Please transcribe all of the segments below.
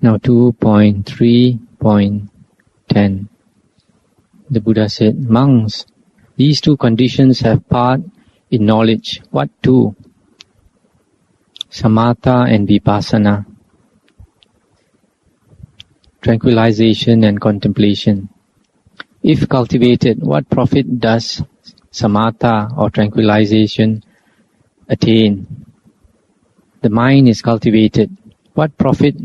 Now 2.3.10. The Buddha said, monks, these two conditions have part in knowledge. What two? Samatha and vipassana. Tranquilization and contemplation. If cultivated, what profit does samatha or tranquilization attain? The mind is cultivated. What profit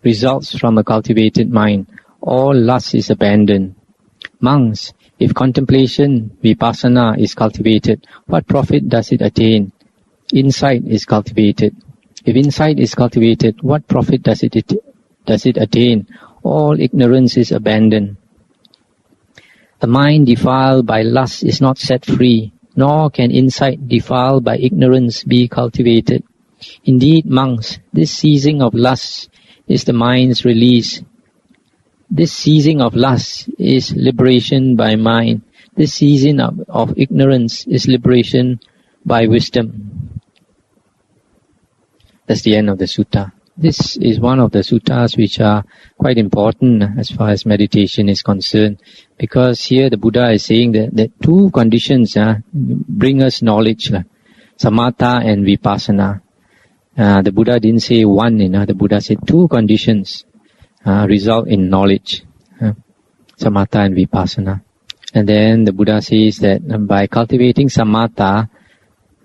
results from a cultivated mind? All lust is abandoned. Monks, if contemplation, vipassana, is cultivated, what profit does it attain? Insight is cultivated. If insight is cultivated, what profit does it attain? All ignorance is abandoned. The mind defiled by lust is not set free, nor can insight defiled by ignorance be cultivated. Indeed, monks, this ceasing of lust is the mind's release. This ceasing of lust is liberation by mind. This ceasing of ignorance is liberation by wisdom. That's the end of the sutta. This is one of the suttas which are quite important as far as meditation is concerned, because here the Buddha is saying that two conditions bring us knowledge, samatha and vipassana. The Buddha didn't say one, the Buddha said two conditions result in knowledge, samatha and vipassana. And then the Buddha says that by cultivating samatha,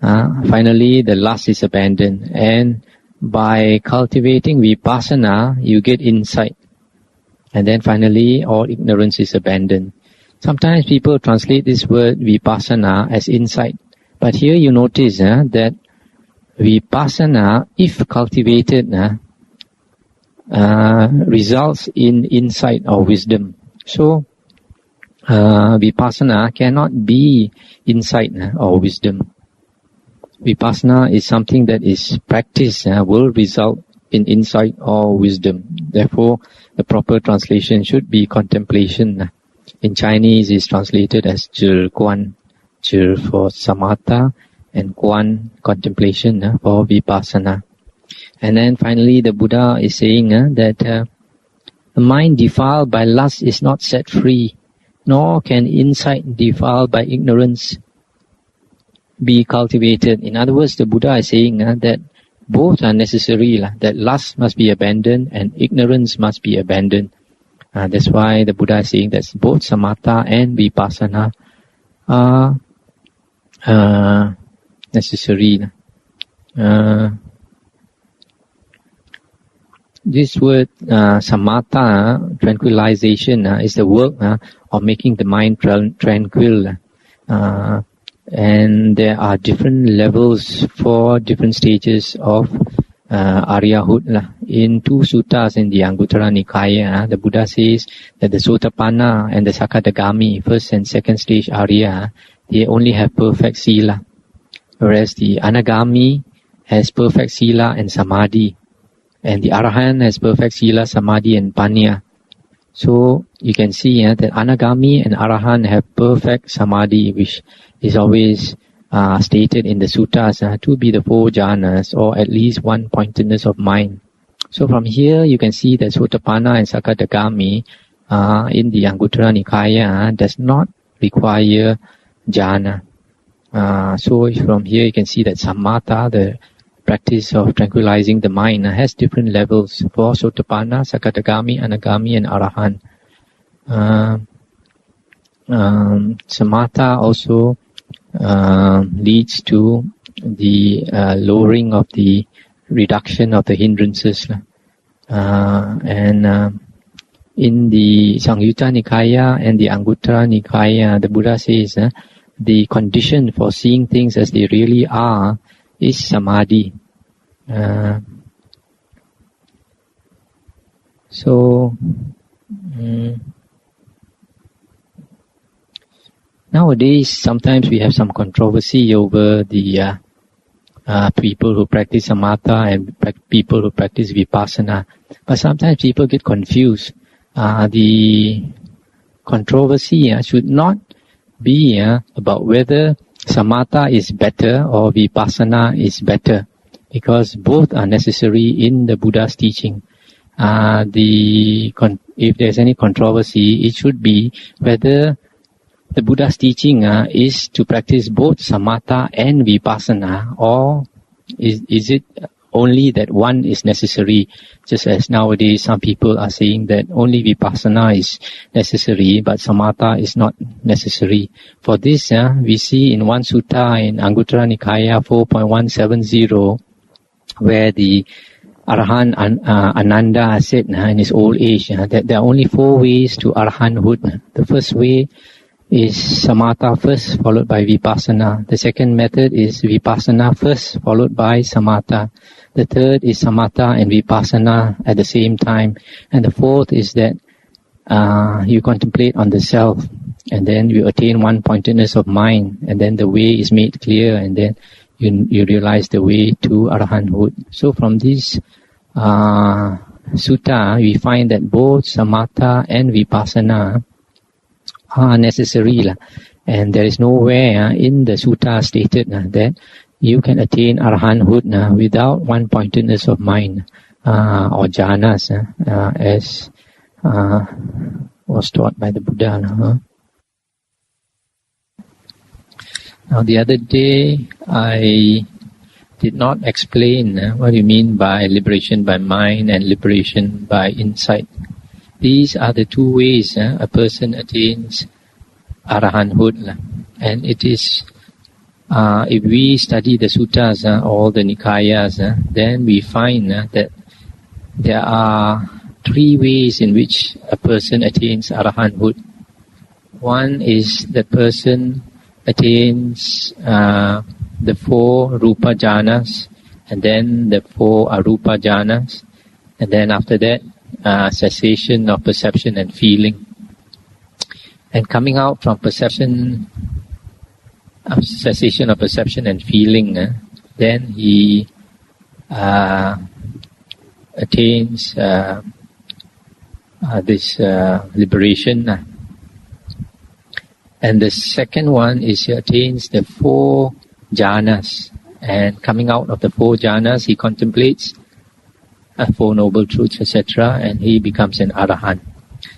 finally the lust is abandoned, and by cultivating vipassana, you get insight. And then finally, all ignorance is abandoned. Sometimes people translate this word vipassana as insight. But here you notice that vipassana, if cultivated, results in insight or wisdom. So, vipassana cannot be insight or wisdom. Vipassana is something that is practiced, will result in insight or wisdom. Therefore, the proper translation should be contemplation. In Chinese, it's translated as Zhi Guan. Zhi for samatha and Guan, contemplation, for vipassana. And then finally, the Buddha is saying that the mind defiled by lust is not set free, nor can insight defiled by ignorance be cultivated. In other words, the Buddha is saying that both are necessary, that lust must be abandoned and ignorance must be abandoned. That's why the Buddha is saying that both samatha and vipassana are necessary. This word samatha, tranquilization, is the work of making the mind tranquil. And there are different levels for different stages of Aryahood. In two suttas in the Anguttara Nikaya, the Buddha says that the Sotapanna and the Sakadagami, first and second stage Arya, they only have perfect sila, whereas the Anagami has perfect sila and samadhi, and the Arahant has perfect sila, samadhi and panya. So you can see that Anagami and Arahant have perfect samadhi, which is always stated in the suttas to be the four jhanas, or at least one pointedness of mind. So from here you can see that Sotapanna and Sakadagami in the Anguttara Nikaya does not require jhana. So from here you can see that samatha, the practice of tranquilizing the mind, has different levels for Sotapanna, Sakadagami, Anagami and Arahant. Samatha also leads to the lowering of the reduction of the hindrances. And in the Samyutta Nikaya and the Anguttara Nikaya, the Buddha says the condition for seeing things as they really are is samadhi. Nowadays, sometimes we have some controversy over the people who practice samatha and people who practice vipassana. But sometimes people get confused. The controversy should not be about whether samatha is better or vipassana is better, because both are necessary in the Buddha's teaching. if there's any controversy, it should be whether the Buddha's teaching is to practice both samatha and vipassana, or is it only that one is necessary, just as nowadays some people are saying that only vipassana is necessary but samatha is not necessary. For this, we see in one sutta in Anguttara Nikaya 4.170, where the Arahant Ananda said in his old age that there are only 4 ways to Arahanthood. The first way is samatha first, followed by vipassana. The second method is vipassana first, followed by samatha. The third is samatha and vipassana at the same time. And the fourth is that you contemplate on the self, and then you attain one-pointedness of mind, and then the way is made clear, and then you realize the way to Arahanthood. So from this sutta, we find that both samatha and vipassana are necessary, and there is nowhere in the sutta stated that you can attain Arahanthood without one-pointedness of mind or jhanas, as was taught by the Buddha. Now, the other day I did not explain what you mean by liberation by mind and liberation by insight. These are the 2 ways a person attains Arahanthood. And it is, if we study the suttas, all the Nikayas, then we find that there are 3 ways in which a person attains Arahanthood. One is the person attains the 4 rupa jhanas, and then the 4 arupa jhanas, and then after that cessation of perception and feeling. And coming out from cessation of perception and feeling, then he attains this liberation. And the second one is he attains the 4 jhanas, and coming out of the 4 jhanas, he contemplates 4 noble truths, etc., and he becomes an arahant.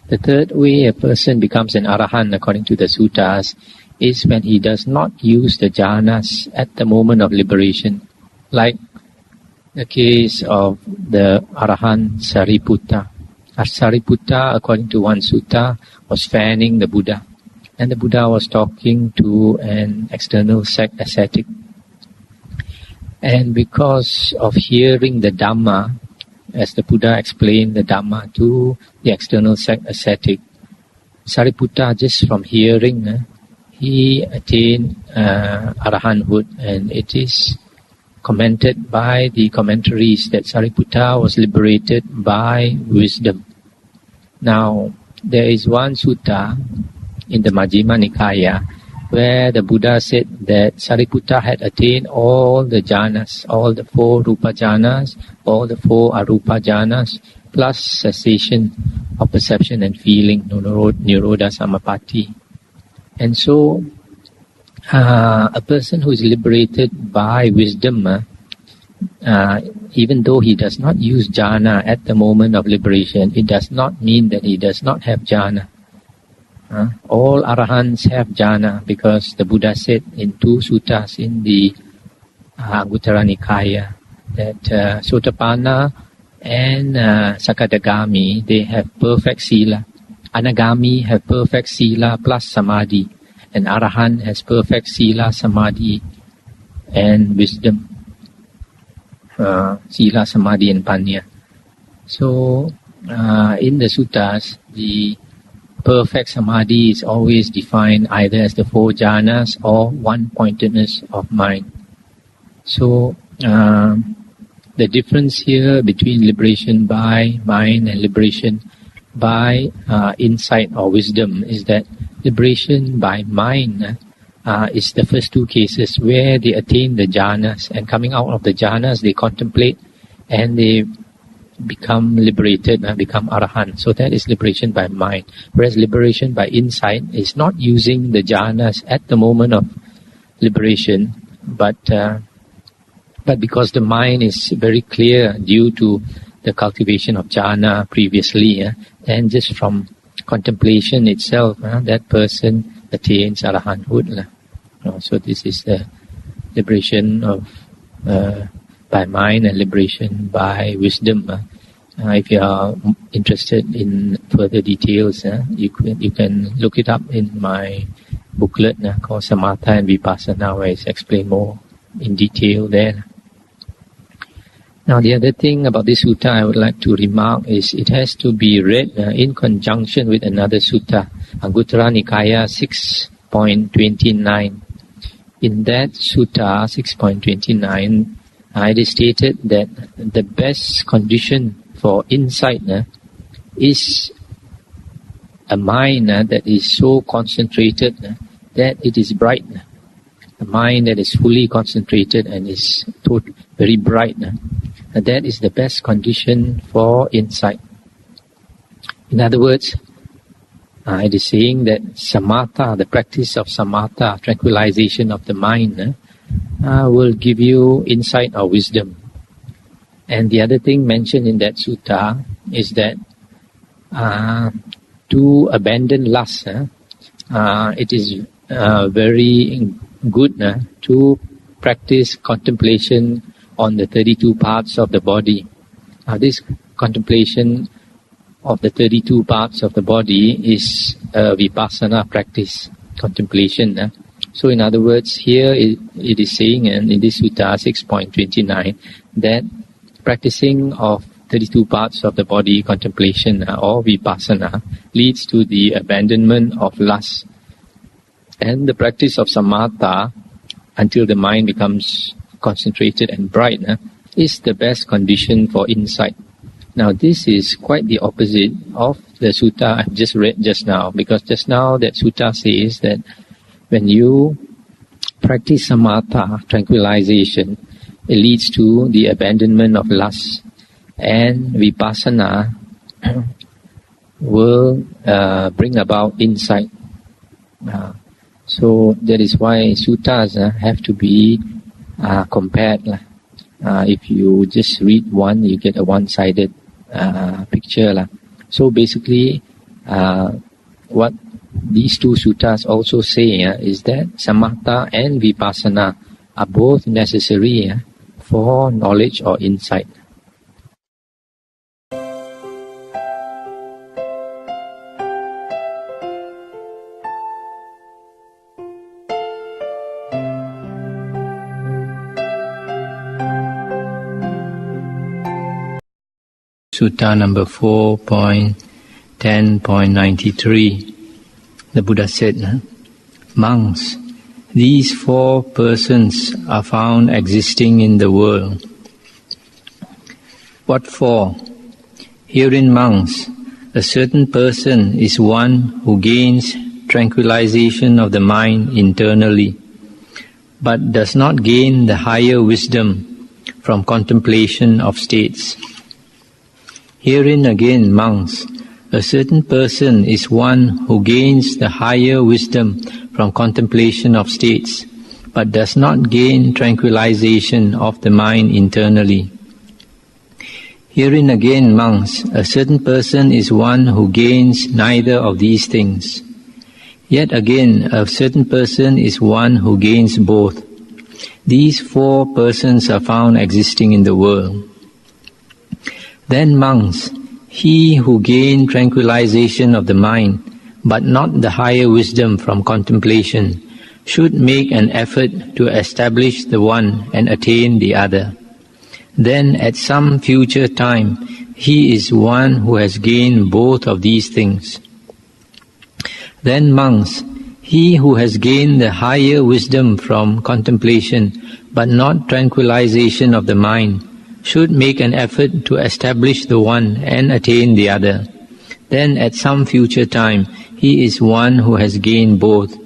The third way a person becomes an arahant, according to the suttas, is when he does not use the jhanas at the moment of liberation, like the case of the arahant Sariputta. Sariputta, according to one sutta, was fanning the Buddha, and the Buddha was talking to an external sect ascetic. And because of hearing the Dhamma, as the Buddha explained the Dhamma to the external sect ascetic, Sariputta, just from hearing, he attained Arahanthood, and it is commented by the commentaries that Sariputta was liberated by wisdom. Now, there is one sutta in the Majjhima Nikaya where the Buddha said that Sariputta had attained all the jhanas, all the 4 rupa jhanas, all the 4 arupa jhanas, plus cessation of perception and feeling, nirodha samapatti. And so, a person who is liberated by wisdom, even though he does not use jhana at the moment of liberation, it does not mean that he does not have jhana. All arahants have jhana, because the Buddha said in 2 suttas in the Anguttara Nikaya that Sotapanna and Sakadagami, they have perfect sila. Anagami have perfect sila plus samadhi, and Arahant has perfect sila, samadhi, and wisdom. Sila, samadhi, and panya. So, in the suttas, the perfect samadhi is always defined either as the 4 jhanas or one-pointedness of mind. So, the difference here between liberation by mind and liberation by insight or wisdom is that liberation by mind is the first 2 cases where they attain the jhanas, and coming out of the jhanas they contemplate and they become liberated and become arahant. So that is liberation by mind. Whereas liberation by insight is not using the jhanas at the moment of liberation, but because the mind is very clear due to the cultivation of jhana previously, then just from contemplation itself, that person attains arahanthood. So this is the liberation of by mind and liberation by wisdom. If you are interested in further details, you can look it up in my booklet called Samatha and Vipassana, where it's explained more in detail there. Now, the other thing about this sutta I would like to remark is it has to be read in conjunction with another sutta, Anguttara Nikaya 6.29. In that sutta 6.29, it is stated that the best condition for insight is a mind that is so concentrated that it is bright. A mind that is fully concentrated and is very bright. That is the best condition for insight. In other words, it is saying that samatha, the practice of samatha, tranquilization of the mind, will give you insight or wisdom. And the other thing mentioned in that sutta is that to abandon lust, it is very good to practice contemplation on the 32 parts of the body. This contemplation of the 32 parts of the body is a vipassana practice, contemplation. So in other words, here it is saying in this sutta 6.29 that practicing of 32 parts of the body, contemplation or vipassana, leads to the abandonment of lust. And the practice of samatha, until the mind becomes concentrated and bright, is the best condition for insight. Now this is quite the opposite of the sutta I've just read just now, because just now that sutta says that when you practice samatha, tranquilization, it leads to the abandonment of lust, and vipassana will bring about insight. So that is why suttas have to be compared. If you just read one, you get a one-sided picture. So basically, what these two suttas also say is that samatha and vipassana are both necessary for knowledge or insight. Sutta number 4.10.93. The Buddha said, monks, these four persons are found existing in the world. What for? Herein, monks, a certain person is one who gains tranquilization of the mind internally, but does not gain the higher wisdom from contemplation of states. Herein again, monks, a certain person is one who gains the higher wisdom from contemplation of states, but does not gain tranquilization of the mind internally. Herein again, monks, a certain person is one who gains neither of these things. Yet again, a certain person is one who gains both. These four persons are found existing in the world. Then, monks, he who gained tranquilization of the mind, but not the higher wisdom from contemplation, should make an effort to establish the one and attain the other. Then, at some future time, he is one who has gained both of these things. Then, monks, he who has gained the higher wisdom from contemplation, but not tranquilization of the mind, should make an effort to establish the one and attain the other. Then at some future time, he is one who has gained both.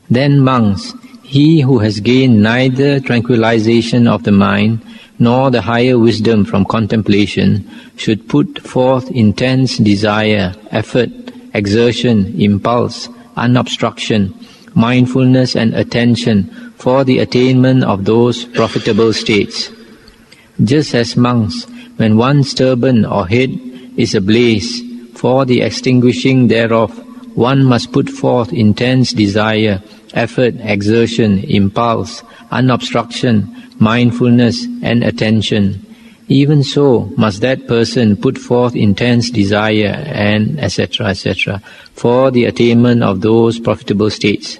Then, monks, he who has gained neither tranquilization of the mind nor the higher wisdom from contemplation should put forth intense desire, effort, exertion, impulse, unobstruction, mindfulness and attention for the attainment of those profitable states. Just as monks, When one's turban or head is ablaze, for the extinguishing thereof, one must put forth intense desire, effort, exertion, impulse, unobstruction, mindfulness and attention. Even so must that person put forth intense desire and etc., etc., for the attainment of those profitable states.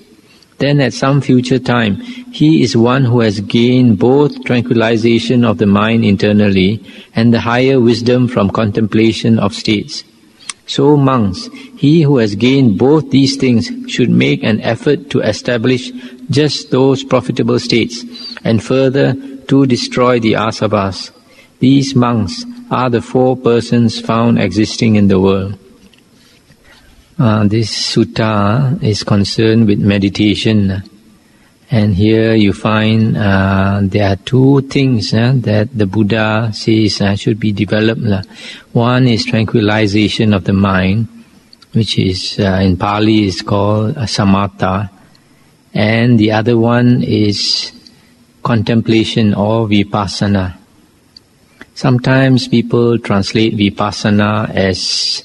Then at some future time, he is one who has gained both tranquilization of the mind internally and the higher wisdom from contemplation of states. So monks, he who has gained both these things should make an effort to establish just those profitable states, and further to destroy the asavas. These monks are the 4 persons found existing in the world. This sutta is concerned with meditation, and here you find there are 2 things that the Buddha says should be developed. One is tranquilization of the mind, which is in Pali is called samatha, and the other one is contemplation or vipassana. Sometimes people translate vipassana as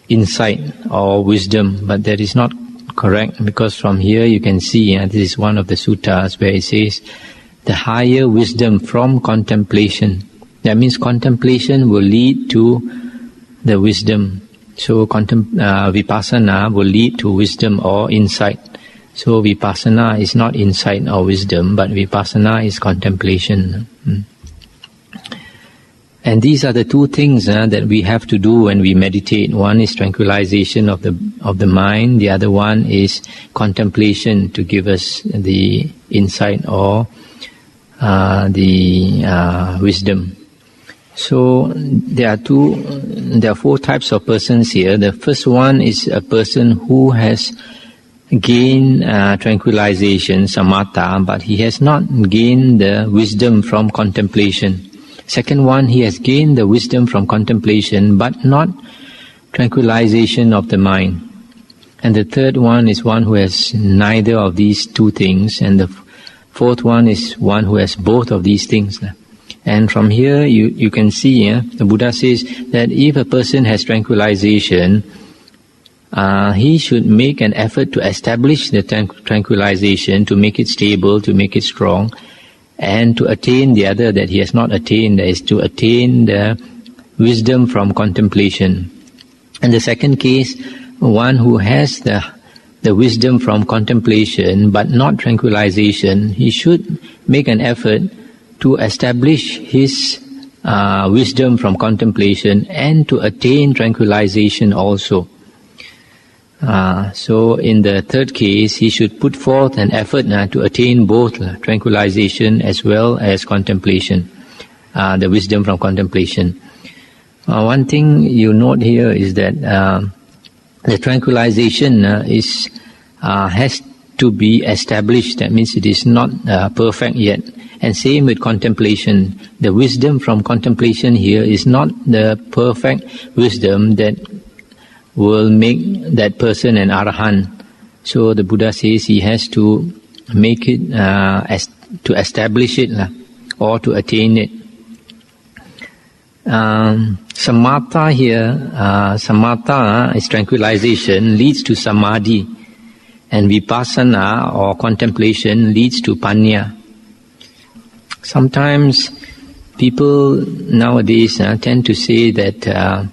insight or wisdom, but that is not correct, because from here you can see, this is one of the suttas where it says the higher wisdom from contemplation. That means contemplation will lead to the wisdom. So vipassana will lead to wisdom or insight. So vipassana is not insight or wisdom, but vipassana is contemplation. And these are the 2 things that we have to do when we meditate. One is tranquilization of the mind. The other one is contemplation to give us the insight or the wisdom. So there are 4 types of persons here. The first one is a person who has gained tranquilization, samatha, but he has not gained the wisdom from contemplation. Second one, he has gained the wisdom from contemplation, but not tranquilization of the mind. And the third one is one who has neither of these 2 things, and the fourth one is one who has both of these things. And from here you can see, the Buddha says that if a person has tranquilization, he should make an effort to establish the tranquilization, to make it stable, to make it strong, and to attain the other that he has not attained, that is to attain the wisdom from contemplation. And the second case, one who has the wisdom from contemplation but not tranquilization, he should make an effort to establish his wisdom from contemplation and to attain tranquilization also. So in the third case, he should put forth an effort to attain both tranquilization as well as contemplation, the wisdom from contemplation. One thing you note here is that the tranquilization has to be established. That means it is not perfect yet. And same with contemplation. The wisdom from contemplation here is not the perfect wisdom that will make that person an arahant. So the Buddha says he has to make it, to establish it or to attain it. Samatha here, samatha is tranquilization, leads to samadhi, and vipassana or contemplation leads to panya. Sometimes people nowadays tend to say that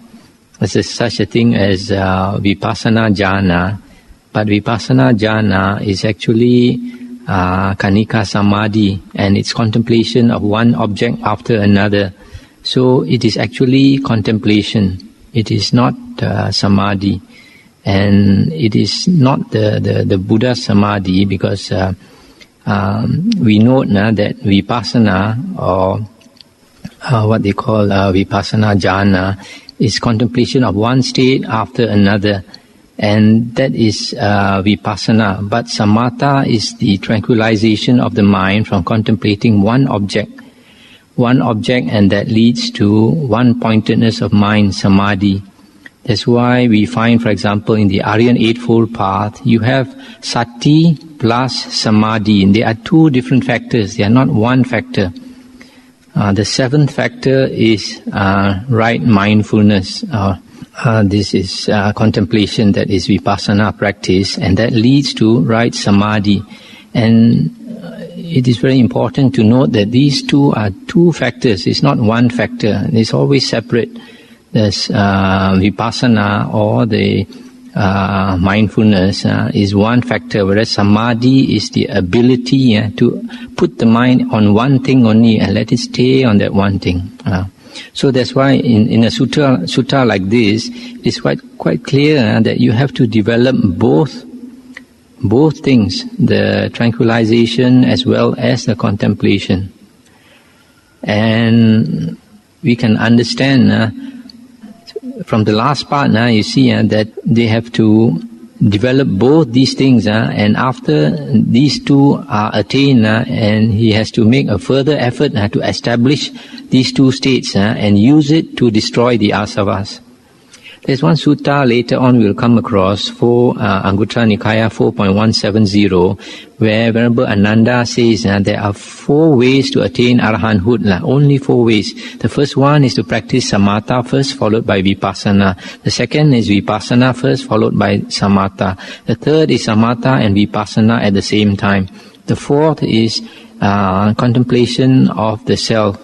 there's such a thing as vipassana jhana, but vipassana jhana is actually kanika samadhi, and it's contemplation of one object after another. So it is actually contemplation. It is not samadhi, and it is not the Buddha samadhi, because we note that vipassana, or what they call vipassana jhana, is contemplation of one state after another, and that is vipassana. But samatha is the tranquilization of the mind from contemplating one object, and that leads to one-pointedness of mind, samadhi. That's why we find, for example, in the Aryan Eightfold Path, you have sati plus samadhi, and they are 2 different factors, they are not one factor. The seventh factor is right mindfulness. This is contemplation, that is vipassana practice, and that leads to right samadhi. And it is very important to note that these two are two factors. It's not one factor. It's always separate. There's vipassana, or the mindfulness, is one factor, whereas samadhi is the ability to put the mind on one thing only and let it stay on that one thing. So that's why in a sutta like this, it's quite clear that you have to develop both things, the tranquilization as well as the contemplation. And we can understand from the last part, you see that they have to develop both these things, and after these two are attained, and he has to make a further effort to establish these two states and use it to destroy the asavas. There's one sutta later on we'll come across, for Anguttara Nikaya 4.170, where Venerable Ananda says there are 4 ways to attain arahanthood, only 4 ways. The first one is to practice samatha first, followed by vipassana. The second is vipassana first, followed by samatha. The third is samatha and vipassana at the same time. The fourth is contemplation of the self,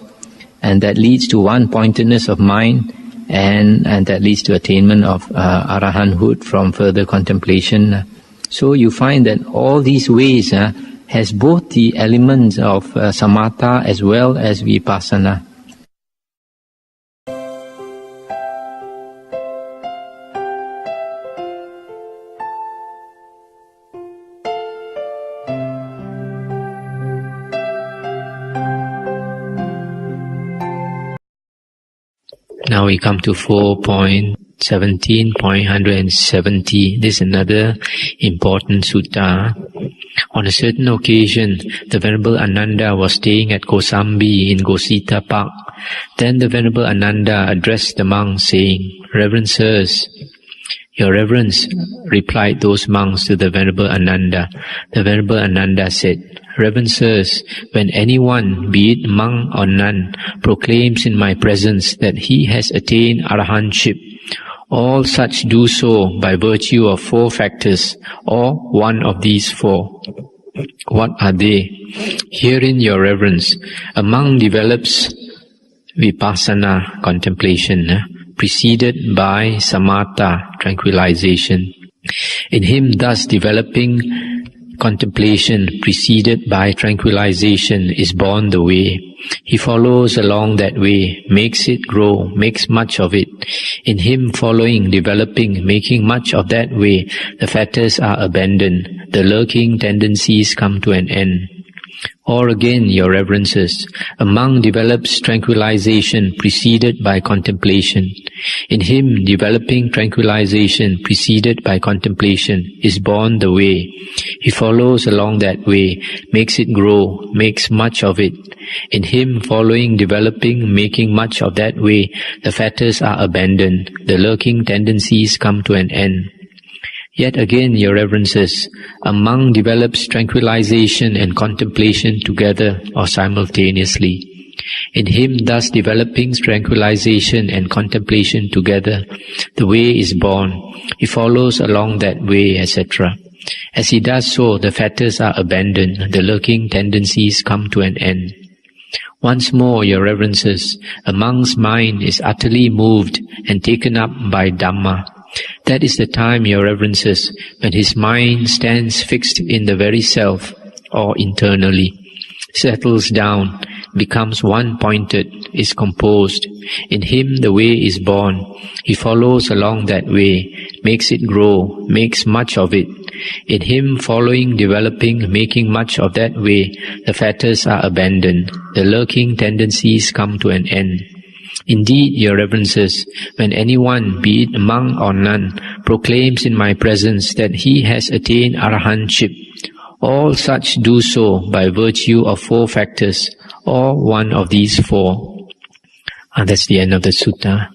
and that leads to one-pointedness of mind, and that leads to attainment of arahanthood from further contemplation. So you find that all these ways has both the elements of samatha as well as vipassana. Now we come to 4.17.170. This is another important sutta. On a certain occasion, the Venerable Ananda was staying at Kosambi in Gosita Park. Then the Venerable Ananda addressed the monks, saying, "Reverend sirs," "Your Reverence," replied those monks to the Venerable Ananda. The Venerable Ananda said, "Reverend sirs, when anyone, be it monk or nun, proclaims in my presence that he has attained arahantship, all such do so by virtue of 4 factors, or one of these 4. What are they? Herein, Your Reverence, a monk develops vipassana, contemplation, preceded by samatha, tranquilization. In him thus developing contemplation preceded by tranquilization is born the way. He follows along that way, makes it grow, makes much of it. In him following, developing, making much of that way, the fetters are abandoned, the lurking tendencies come to an end. Or again, Your Reverences, a monk develops tranquilization preceded by contemplation. In him, developing tranquilization preceded by contemplation is born the way. He follows along that way, makes it grow, makes much of it. In him, following, developing, making much of that way, the fetters are abandoned, the lurking tendencies come to an end. Yet again, Your Reverences, a monk develops tranquilization and contemplation together or simultaneously. In him thus developing tranquilization and contemplation together, the way is born. He follows along that way, etc. As he does so, the fetters are abandoned, the lurking tendencies come to an end. Once more, Your Reverences, a monk's mind is utterly moved and taken up by Dhamma. That is the time, Your Reverences, when his mind stands fixed in the very self, or internally, settles down, becomes one-pointed, is composed. In him the way is born. He follows along that way, makes it grow, makes much of it. In him following, developing, making much of that way, the fetters are abandoned, the lurking tendencies come to an end. Indeed, Your Reverences, when anyone, be it monk or nun, proclaims in my presence that he has attained arahantship, all such do so by virtue of 4 factors, or one of these 4. That's the end of the sutta.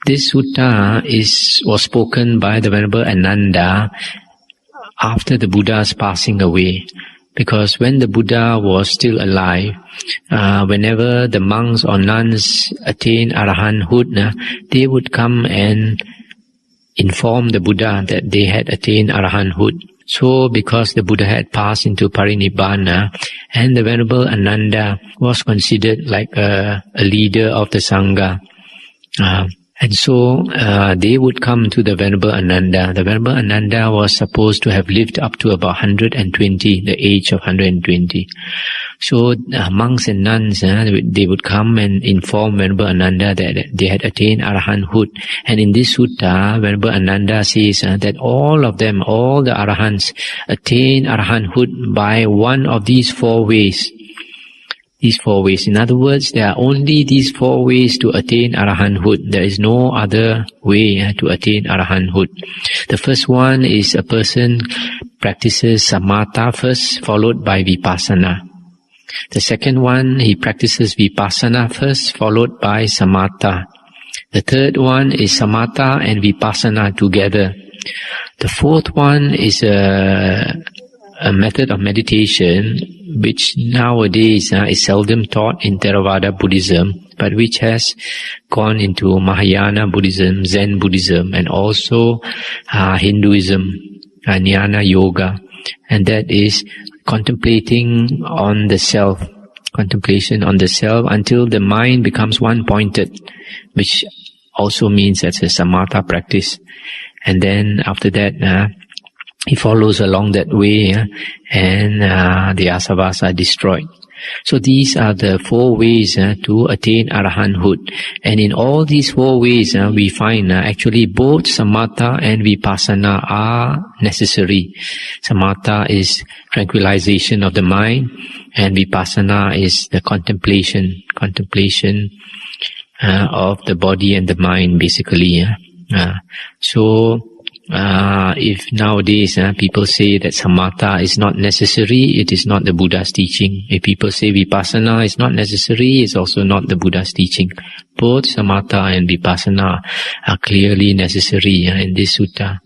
This sutta was spoken by the Venerable Ananda after the Buddha's passing away. Because when the Buddha was still alive, whenever the monks or nuns attained arahanthood, they would come and inform the Buddha that they had attained arahanthood. So because the Buddha had passed into parinibbana, and the Venerable Ananda was considered like a leader of the Sangha, and so they would come to the Venerable Ananda. The Venerable Ananda was supposed to have lived up to about 120, the age of 120. So monks and nuns, they would come and inform Venerable Ananda that they had attained arahanthood. And in this sutta, Venerable Ananda says that all of them, all the arahants, attain arahanthood by one of these four ways. These four ways. In other words, there are only these four ways to attain arahanthood. There is no other way to attain arahanthood. The first one is a person practices samatha first, followed by vipassana. The second one, he practices vipassana first, followed by samatha. The third one is samatha and vipassana together. The fourth one is a method of meditation which nowadays is seldom taught in Theravada Buddhism, but which has gone into Mahayana Buddhism, Zen Buddhism, and also Hinduism, Jnana Yoga, and that is contemplating on the self, contemplation on the self until the mind becomes one-pointed, which also means that's a samatha practice. And then after that, he follows along that way, and the asavas are destroyed. So these are the four ways to attain arahanthood. And in all these four ways, we find actually both samatha and vipassana are necessary. Samatha is tranquilization of the mind, and vipassana is the contemplation of the body and the mind, basically. If nowadays people say that samatha is not necessary, it is not the Buddha's teaching. If people say vipassana is not necessary, it's also not the Buddha's teaching. Both samatha and vipassana are clearly necessary in this sutta.